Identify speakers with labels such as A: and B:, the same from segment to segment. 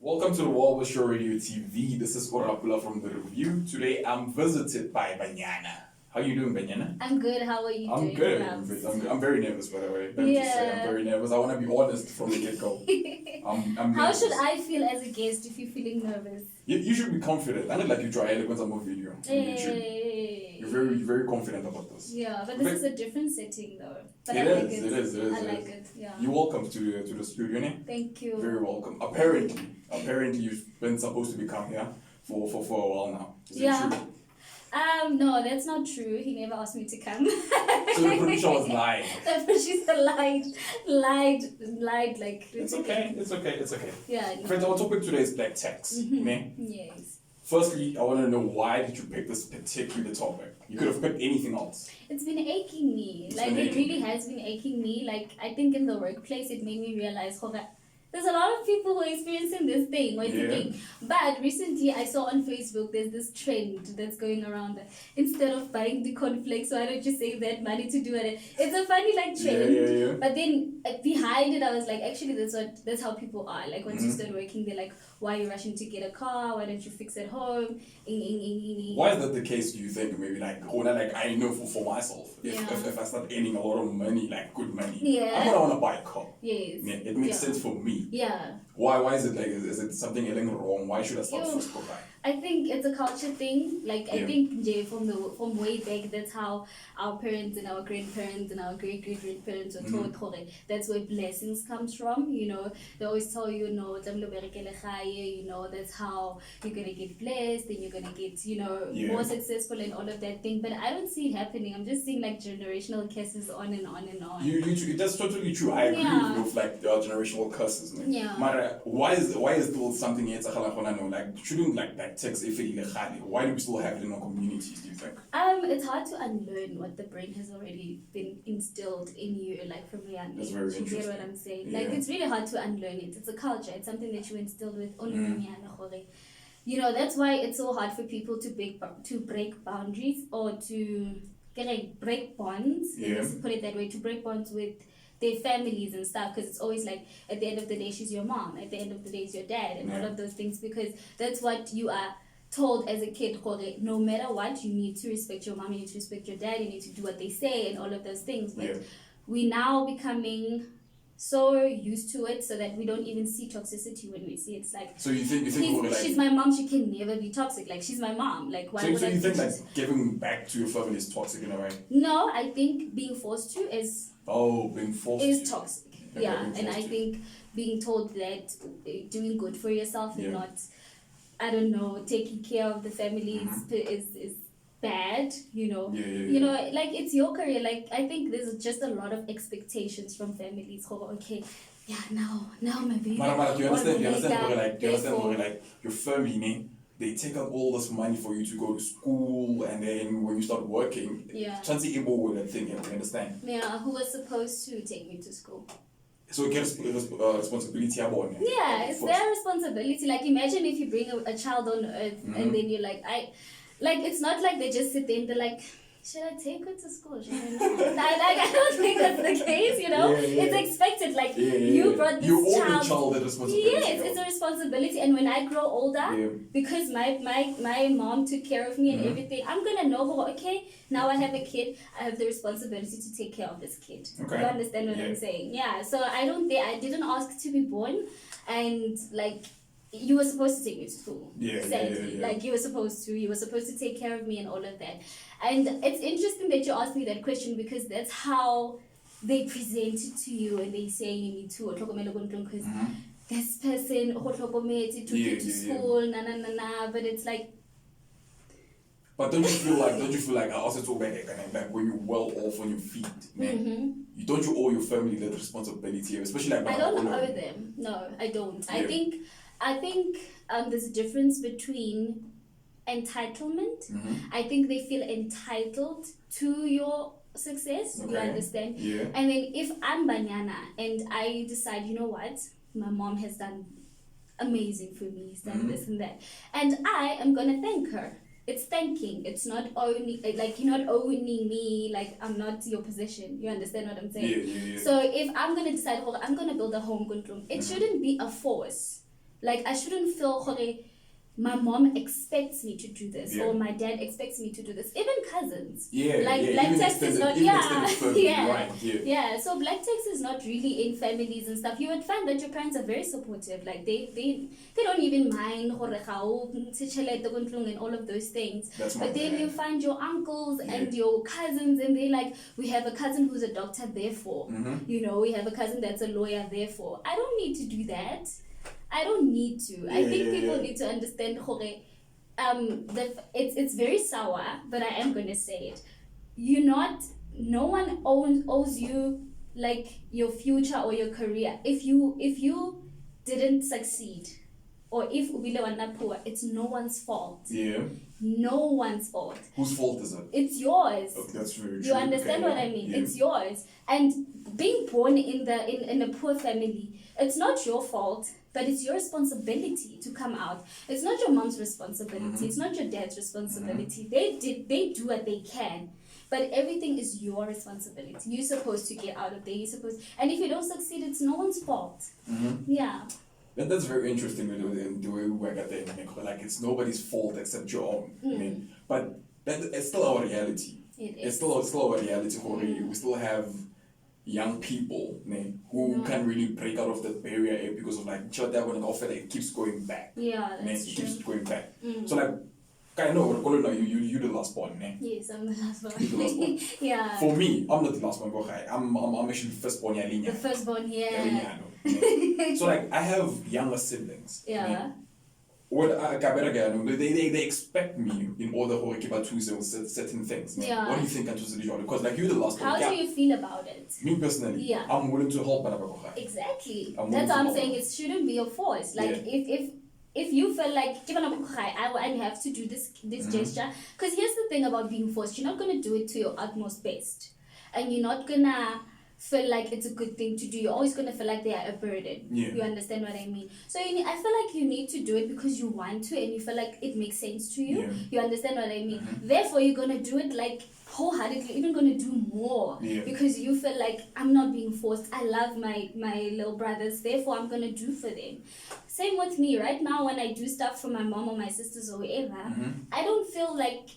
A: Welcome to the wildwestshowradiotv. This is Orapula from The Review. Today I'm visited by Banyana. How you doing, Banyana?
B: I'm good. How are you
A: I'm
B: doing?
A: good.
B: Rapz?
A: I'm very nervous, by the way. Let me just say I'm very nervous. I want to be honest from the get-go. I'm
B: How
A: nervous.
B: should I feel as a guest if you're feeling nervous?
A: You should be confident. I not like you try it when I'm on video. On YouTube.
B: Hey.
A: You're very confident about this.
B: Yeah, but this is a different setting though. But
A: It
B: I like
A: is.
B: I like it. Yeah.
A: You're welcome to the studio, ne?
B: Thank you.
A: Very welcome. Apparently you've been supposed to be come here for a while now. Is it
B: Yeah.
A: true?
B: No, that's not true. He never asked me to come.
A: So the producer was lying.
B: The producer lied. Like.
A: It's okay.
B: Yeah. No.
A: Friends, our topic today is black tax. Ne?
B: Yes.
A: Firstly, I want to know, why did you pick this particular topic? You could have picked anything else.
B: It's been aching me. It really has been aching me. Like, I think in the workplace, it made me realize how that there's a lot of people who are experiencing this thing. But recently, I saw on Facebook, there's this trend that's going around. Instead of buying the cornflakes, why don't you save that money to do it? It's a funny trend.
A: Yeah.
B: But then behind it, I was like, actually, that's how people are. Like, once you start working, they're like, why are you rushing to get a car? Why don't you fix it home?
A: Why is that the case, do you think? Maybe I know for myself, if I start earning a lot of money, like good money, I'm gonna want to buy a car.
B: Yes.
A: Yeah, it makes sense for me.
B: Yeah.
A: Why is it like, is it something wrong? Why should I start first car?
B: I think it's a culture thing. I think from way back, that's how our parents and our grandparents and our great-great-grandparents were taught. That's where blessings comes from. You know, they always tell you, that's how you're gonna get blessed and you're gonna get, more successful and all of that thing. But I don't see it happening. I'm just seeing generational curses on and on and on.
A: That's totally true. I agree with generational curses.
B: Yeah.
A: But why is still something here? Shouldn't tax if why do we still have it in our communities, do you think?
B: It's hard to unlearn what the brain has already been instilled in you, from a young age.
A: That's very interesting.
B: You get what I'm saying?
A: Yeah.
B: It's really hard to unlearn it. It's a culture. It's something that you instilled with that's why it's so hard for people to break boundaries or to break bonds. Let's put it that way, to break bonds with their families and stuff, because it's always at the end of the day she's your mom, at the end of the day it's your dad, and all of those things, because that's what you are told as a kid. No matter what, you need to respect your mom, you need to respect your dad, you need to do what they say and all of those things. But we now becoming so used to it so that we don't even see toxicity when we see it. It's
A: so you think
B: she's my mom, she can never be toxic, she's my mom, why
A: so
B: would I
A: you think giving back to your family is toxic in a way?
B: No, I think being forced to is
A: being forced
B: is toxic. Okay, and I think being told that doing good for yourself and not, I don't know, taking care of the family is bad, it's your career. I think there's just a lot of expectations from families. Now my baby.
A: But do you understand, your family, they take out all this money for you to go to school, and then when you start working, chance with that thing, you understand?
B: Yeah, who was supposed to take me to school?
A: So it gets responsibility about it.
B: Yeah, it's their responsibility. Imagine if you bring a child on earth and then you're it's not like they just sit there and they're like, should I take her to school? Should I not? I don't think that's the case, It's expected. You brought this
A: you owe
B: child.
A: the child that responsibility.
B: Yes, it's a responsibility. And when I grow older, because my mom took care of me and everything, I'm going to know, now I have a kid, I have the responsibility to take care of this kid.
A: Okay.
B: You understand what I'm saying? Yeah, so I didn't ask to be born, and you were supposed to take me to school. Sadly. You were supposed to take care of me and all of that. And it's interesting that you asked me that question, because that's how they present it to you, and they say you need to because this person took you to school, but it's
A: But don't you feel like I also talk about when you're well off on your feet, man? Don't you owe your family that responsibility, especially
B: I don't owe them. No, I don't. Yeah. I think there's a difference between entitlement. I think they feel entitled to your success. You understand?
A: Yeah.
B: And then if I'm Banyana and I decide, you know what, my mom has done amazing for me, he's done this and that, and I am gonna thank her. It's thanking. It's not owning, you're not owning me, I'm not your possession. You understand what I'm saying?
A: Yeah.
B: So if I'm gonna decide, I'm gonna build a home, it shouldn't be a force. Like, I shouldn't feel my mom expects me to do this, or my dad expects me to do this. Even cousins. Black text is not. So black text is not really in families and stuff. You would find that your parents are very supportive. Like they don't even mind and all of those things. But then you find your uncles and your cousins, and they like, we have a cousin who's a doctor, therefore, we have a cousin that's a lawyer, therefore. I don't need to do that. I don't need to. I think people need to understand that it's very sour, but I am gonna say it. No one owes you like your future or your career. If you didn't succeed, or if poor, it's no one's fault. No one's fault.
A: Whose fault is it?
B: It's yours.
A: Okay, that's very true.
B: You understand what I mean? It's yours. And being born in a poor family, it's not your fault. But it's your responsibility to come out. It's not your mom's responsibility. It's not your dad's responsibility. They do what they can. But everything is your responsibility. You're supposed to get out of there. And if you don't succeed, it's no one's fault. Yeah.
A: That's very interesting the way we work at the like it's nobody's fault except your own. I mean, but it's still our reality. It's still our reality. We still have young people who can really break out of that barrier because of like it keeps going back.
B: That's
A: it
B: true.
A: keeps going back. So like I know you the last one,
B: Yes, I'm the last one.
A: You're the last one.
B: Yeah.
A: For me, I'm not the last one. I'm actually the firstborn.
B: The firstborn,
A: So like I have younger siblings. What they expect me in order to certain things. What do you think? Because like you're the last one.
B: How do you feel about it?
A: Me personally, I'm willing to help.
B: Exactly. That's what I'm saying. It shouldn't be a force. Like if you feel like I have to do this gesture, because here's the thing about being forced: you're not gonna do it to your utmost best, and you're not gonna feel like it's a good thing to do. You're always going to feel like they are a burden. You understand what I mean? So I feel like you need to do it because you want to, and you feel like it makes sense to you. You understand what I mean? Therefore, you're going to do it like wholeheartedly, even going to do more because you feel like I'm not being forced. I love my little brothers, therefore I'm going to do for them. Same with me right now. When I do stuff for my mom or my sisters or whoever, I don't feel like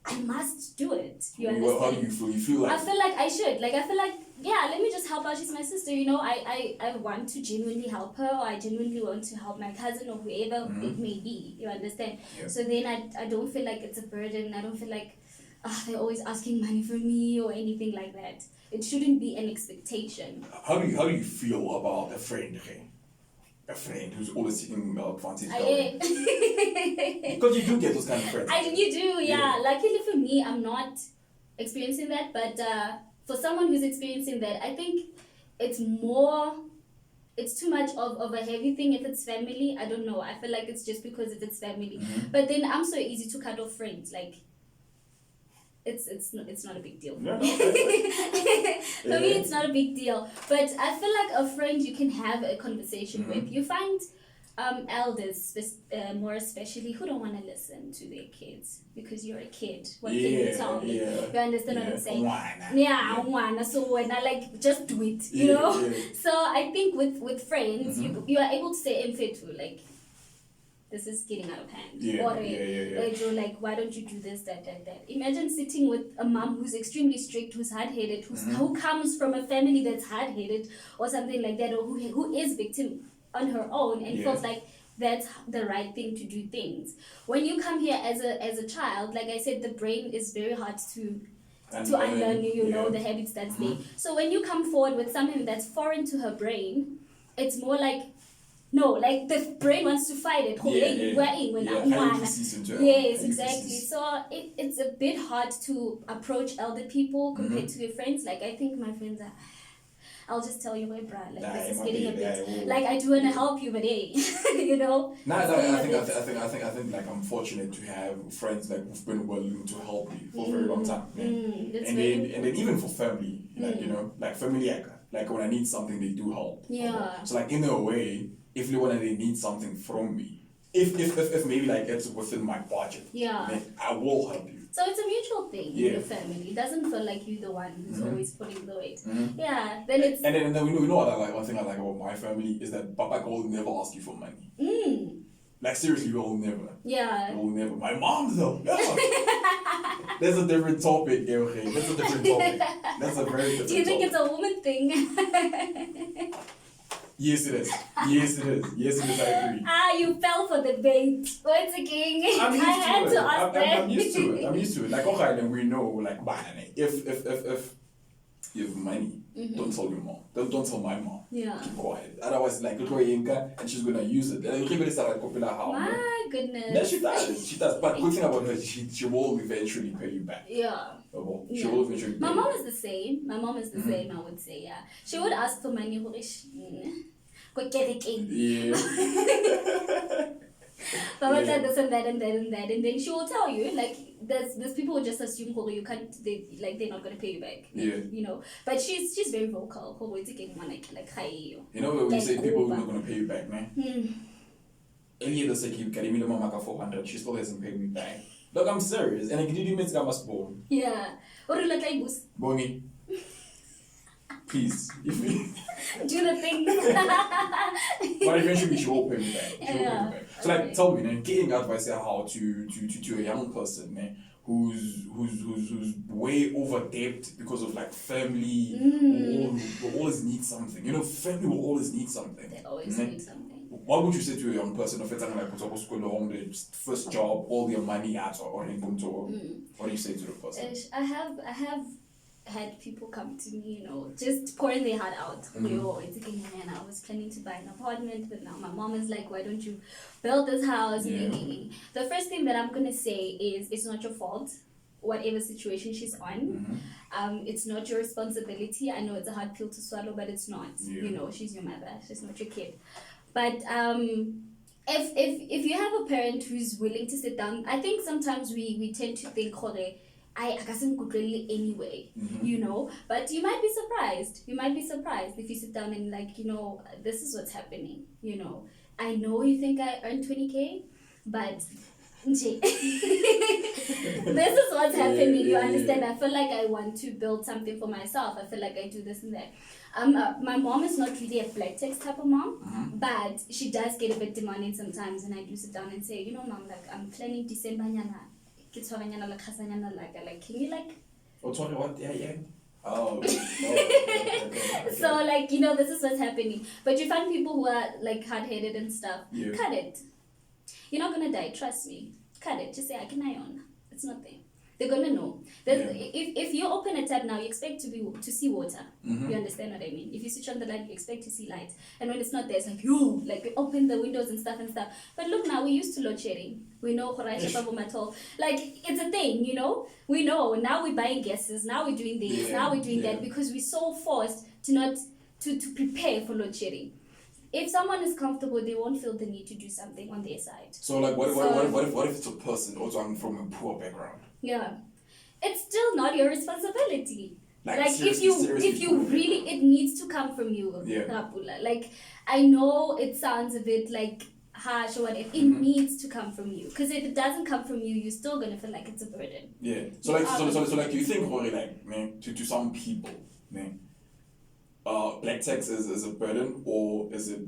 B: I must do it. You understand?
A: Well, how do you feel? You feel like
B: I feel like I should. Like I feel like let me just help out. She's my sister. I want to genuinely help her, or I genuinely want to help my cousin or whoever it may be. You understand? So then I don't feel like it's a burden. I don't feel like they're always asking money from me or anything like that. It shouldn't be an expectation.
A: How do you feel about a friend? A friend who's always taking advantage of because you do get those kind of friends.
B: You do, Luckily for me, I'm not experiencing that, but for someone who's experiencing that, I think it's too much of a heavy thing if it's family. I don't know. I feel like it's just because if it's family. But then I'm so easy to cut off friends. Like, it's not a big deal for me. For me, it's not a big deal. But I feel like a friend you can have a conversation with. You find elders, more especially, who don't want to listen to their kids because you're a kid. What can you tell me? You understand what I'm saying? So when I like, just do it, you know? So I think with friends, you are able to say infetu, like, this is getting out of hand. Or like, why don't you do this, that. Imagine sitting with a mom who's extremely strict, who's hard-headed, who comes from a family that's hard-headed or something like that, or who is victim on her own and feels like that's the right thing to do things. When you come here as a child, like I said, the brain is very hard to unlearn, the habits that's there. So when you come forward with something that's foreign to her brain, it's more like, no, like the brain wants to fight it. Yes, exactly. So it's a bit hard to approach elder people compared to your friends. Like I think my friends are, I'll just tell you, bruh, like this is getting a bit, like I do want to help you, but hey,
A: I think like I'm fortunate to have friends like who've been willing to help me for a very long time. And then even for family, like like family, like when I need something, they do help. So like in a way, if they need something from me, if maybe like it's within my budget, I will help you.
B: So it's a mutual thing in your family. It doesn't feel like you're the one who's always pulling the weight. Then it's...
A: And then we know what I like. One thing I like about my family is that Papa will never ask you for money. Like seriously, we'll never.
B: Yeah.
A: We'll never. My mom though. Never. That's a different topic, okay? That's a different topic. That's a very different topic.
B: Do you think it's a woman thing?
A: Yes, it is. Yes, it is. Yes, it is. I agree.
B: You fell for the bait. Once again,
A: I'm used
B: I had
A: to
B: to
A: it.
B: ask that.
A: I'm used to it. I'm used to it. Like, okay, then we know, like, if you have money, don't tell your mom. Don't tell my mom.
B: Yeah.
A: Keep quiet. Otherwise, like, and she's gonna use it. And
B: My goodness.
A: Yeah, she does. She does. But good thing about her, she will eventually pay you back.
B: Yeah.
A: She will eventually pay
B: My
A: you
B: mom
A: back.
B: is the same. My mom is the same, I would say, yeah. She would ask for money. Go get it in.
A: Yeah.
B: Baba said this and that and that and that, and then she will tell you, like, there's people who just assume you can't, they're not gonna pay you back.
A: Yeah.
B: You know, but she's very vocal. Like, hi.
A: You know when you say people who are not gonna pay you back, man. Earlier this week, you carry me the mama 400. She still hasn't paid me back. Look, I'm serious, and I did miss Gamma's born.
B: Yeah. Or like boost.
A: Bonnie. Please, if you
B: do the thing.
A: but eventually she will pay me back. She will pay me back. So like, tell me, then, getting advice on how to a young person, man, who's way over debt because of like family, will always need something. You know, family will always need something.
B: They always need something.
A: What would you say to a young person if it's like what's supposed to go home, the first job, all their money out or Ubuntu? What do you say to the person?
B: I have had people come to me, you know, just pouring their heart out. And I was planning to buy an apartment, but now my mom is like, why don't you build this house?
A: Yeah.
B: The first thing that I'm going to say is it's not your fault, whatever situation she's on. It's not your responsibility. I know it's a hard pill to swallow, but it's not.
A: Yeah.
B: You know, she's your mother. She's not your kid. But if you have a parent who's willing to sit down, I think sometimes we tend to think, I can't really anyway, you know, but you might be surprised. You might be surprised if you sit down and like, you know, this is what's happening, you know. I know you think I earn 20K, but this is what's happening, you understand? I feel like I want to build something for myself. I feel like I do this and that. My mom is not really a black text type of mom, but she does get a bit demanding sometimes, and I do sit down and say, you know, mom, like, I'm planning December, like, can you like...
A: Oh, sorry, what? Yeah. Oh. Okay.
B: So, like, you know, this is what's happening. But you find people who are, like, hard-headed and stuff. Yeah. Cut it. You're not going to die, trust me. Cut it. Just say, I can eye on. It's not there. They're going to know. If you open a tap now, you expect to see water. You understand what I mean? If you switch on the light, you expect to see light. And when it's not there, it's like, like we open the windows and stuff. But look now, we used to load shedding. We know, like, it's a thing, you know? We know. Now we're buying gases. Now we're doing this. Now we're doing that. Because we're so forced to prepare for load shedding. If someone is comfortable, they won't feel the need to do something on their side.
A: So, like, what if it's a person also from a poor background?
B: Yeah, it's still not your responsibility. Like
A: seriously,
B: if you really, it needs to come from you. Rapula. Like, I know it sounds a bit like harsh or whatever. It needs to come from you, because if it doesn't come from you, you're still gonna feel like it's a burden. Yeah.
A: So like, do you think, like, man, to some people, man, black text is a burden, or is it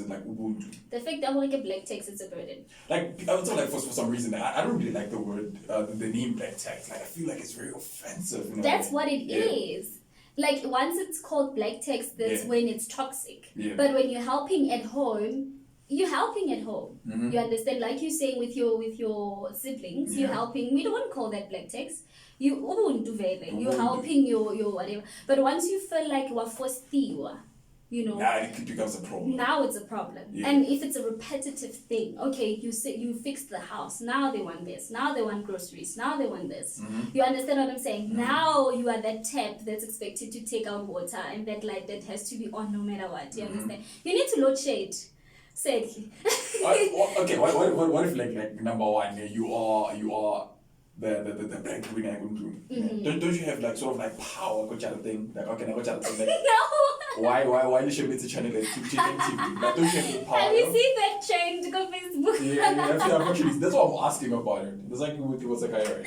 A: like Ubuntu?
B: The fact that like a black text is a burden. Like,
A: I would say, like, for some reason, I don't really like the word, the name black text. Like, I feel like it's very offensive. You know?
B: That's what it is. Like, once it's called black text, that's when it's toxic. Yeah. But when you're helping at home, you're helping at home. You understand? Like you're saying with your siblings, you're helping. We don't want to call that black text. You're helping your whatever. But once you feel like we're forced, you know,
A: it becomes a problem.
B: Now it's a problem. Yeah. And if it's a repetitive thing, okay, you fixed the house. Now they want this. Now they want groceries. Now they want this. You understand what I'm saying? Now you are that tap that's expected to take out water, and that light that has to be on no matter what. You understand? You need to load shade. Sadly.
A: Okay. What if like number one, you are the black winner. Don't you have like sort of like power, go chat thing? Like, okay, go chat thing.
B: No.
A: Why you should be to channel like TV? Like, don't you have the power?
B: Have you seen that trend go Facebook?
A: Yeah, actually, that's what I'm asking about it. It's like with what's like right.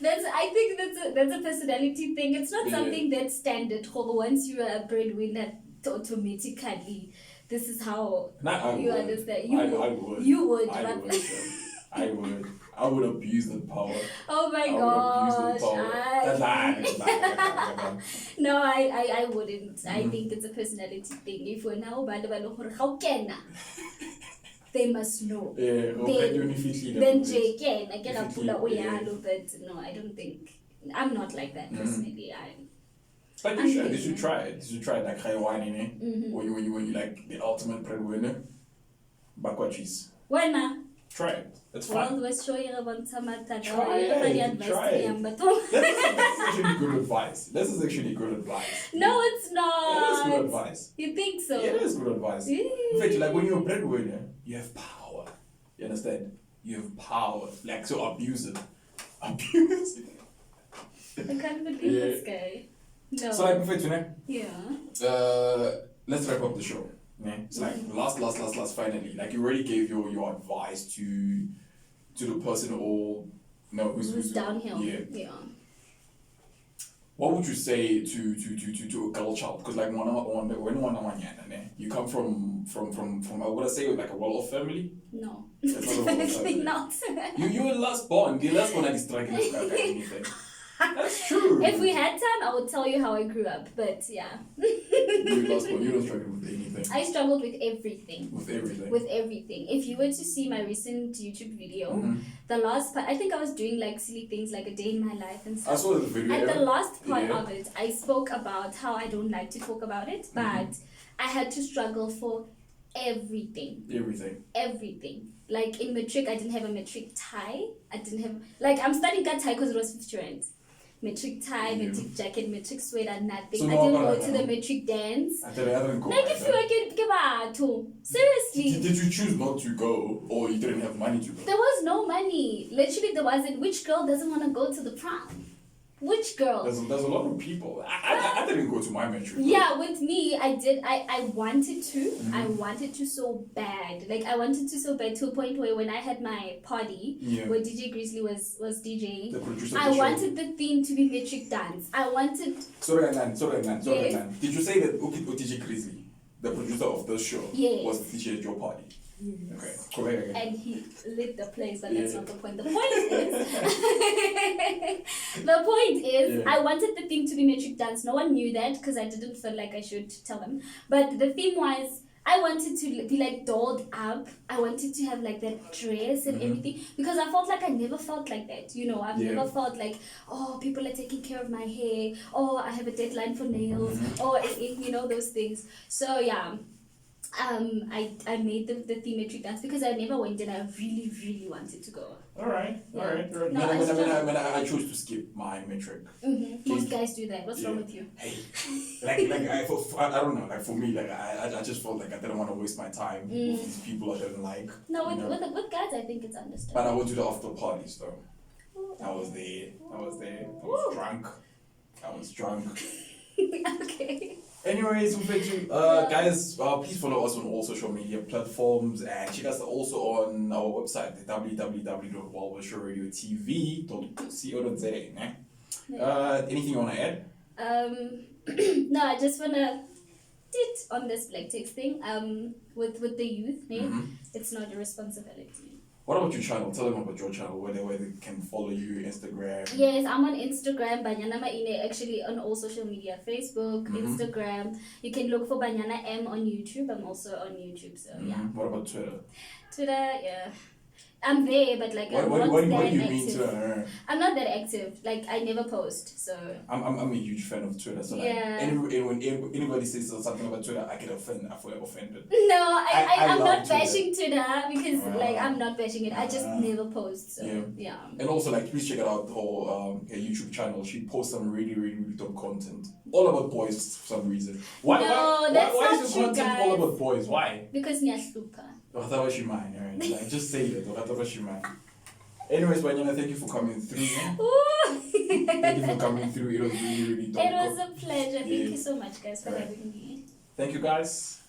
B: I think that's a personality thing. It's not something that's standard. Once you are a breadwinner, automatically this is how
A: I
B: you
A: would.
B: understand.
A: I would.
B: You would.
A: I would. I would abuse the power.
B: Oh my gosh. No, I wouldn't. I think it's a personality thing. If we're now how can they must know.
A: Yeah,
B: then Jay can. I can pull away, but no, I don't think. I'm not like that personally.
A: But you should try it. You should try it like Haiwani, when you like the ultimate breadwinner. Bakwachis.
B: When?
A: Try it. It's fun.
B: Try
A: it. That's actually good advice. This is actually good advice.
B: No, it's not.
A: It is good advice.
B: You think so?
A: Yeah, it is good advice. In fact, like when you're a breadwinner, you have power. You understand? You have power. Like, so abuse it. Abuse it.
B: I can't believe this guy. No.
A: So like, in fact, you know?
B: Yeah.
A: Let's wrap up the show. Yeah? It's like last finally. Like you already gave your advice to the person who's
B: downhill.
A: Yeah. What would you say to a girl child? Because like when you come from I would say like a well-off family?
B: No.
A: Definitely
B: not.
A: You were last born. The last one I struggling with anything. That's true.
B: If we had time, I would tell you how I grew up, but yeah.
A: You don't struggle with anything.
B: I struggled with everything.
A: With everything.
B: With everything. If you were to see my recent YouTube video, the last part, I think I was doing like silly things like a day in my life and stuff.
A: I saw the video.
B: And the last part of it, I spoke about how I don't like to talk about it, but I had to struggle for everything. Everything. Like in matric, I didn't have a matric tie. I didn't have, like, I'm studying that tie because it was 50 rand. Matric tie, matric jacket, matric sweater, nothing.
A: So
B: I didn't go to the matric dance.
A: I didn't go.
B: Like if you were getting seriously.
A: Did you choose not to go, or you didn't have money to go?
B: There was no money. Literally, there wasn't. Which girl doesn't want to go to the prom? Which girl?
A: There's a lot of people. I didn't go to my matric.
B: Yeah, with me, I did. I wanted to. I wanted to so bad. Like, I wanted to so bad to a point where when I had my party, where DJ Grizzly was DJing,
A: the producer
B: I wanted the theme to be matric dance. I wanted...
A: Sorry, man. Did you say that DJ Grizzly, the producer of the show, was DJ at your party? Yes. Okay, correct.
B: And he lit the place, but that's not the point. The point is, I wanted the theme to be matric dance. No one knew that because I didn't feel like I should tell them. But the theme was, I wanted to be like dolled up. I wanted to have like that dress and everything because I felt like I never felt like that. You know, I've never felt like, oh, people are taking care of my hair. Oh, I have a deadline for nails. Or, you know, those things. So, yeah. I made the thematic dance because I never went and I really, really wanted to go.
A: Alright.
B: No,
A: I chose to skip my metric.
B: Most guys do that. What's wrong with you?
A: Hey, I don't know. Like for me, like I just felt like I didn't want to waste my time with these people I didn't like.
B: No, with guys, I think it's understandable.
A: But I went to the after parties though. I was there. I was drunk.
B: Okay.
A: Anyways, guys, please follow us on all social media platforms and check us also on our website, www.wildwestshowradio.tv.co.za. Anything you want to add?
B: No, I just want to on this black text thing with the youth, it's not a responsibility.
A: What about your channel? Tell them about your channel, where they can follow you, Instagram.
B: Yes, I'm on Instagram, Banyana M, actually on all social media, Facebook, Instagram. You can look for Banyana M on YouTube. I'm also on YouTube, so yeah.
A: What about Twitter?
B: Twitter, yeah. I'm there, but like I'm not that active. I'm not that active. Like I never post, so.
A: I'm a huge fan of Twitter. So like, when anybody says something about Twitter, I get offended. I feel offended.
B: No, I'm not bashing Twitter because like I'm not bashing it. I just never post. So yeah.
A: And also like please check out her YouTube channel. She posts some really top content, all about boys for some reason. Why is your content all about boys? Why?
B: Because nyaslupa.
A: Anyways, Banyana, thank you for coming through. Thank you for coming through. It was really dope.
B: It was a pleasure. Thank you so much, guys, for having me.
A: Thank you, guys.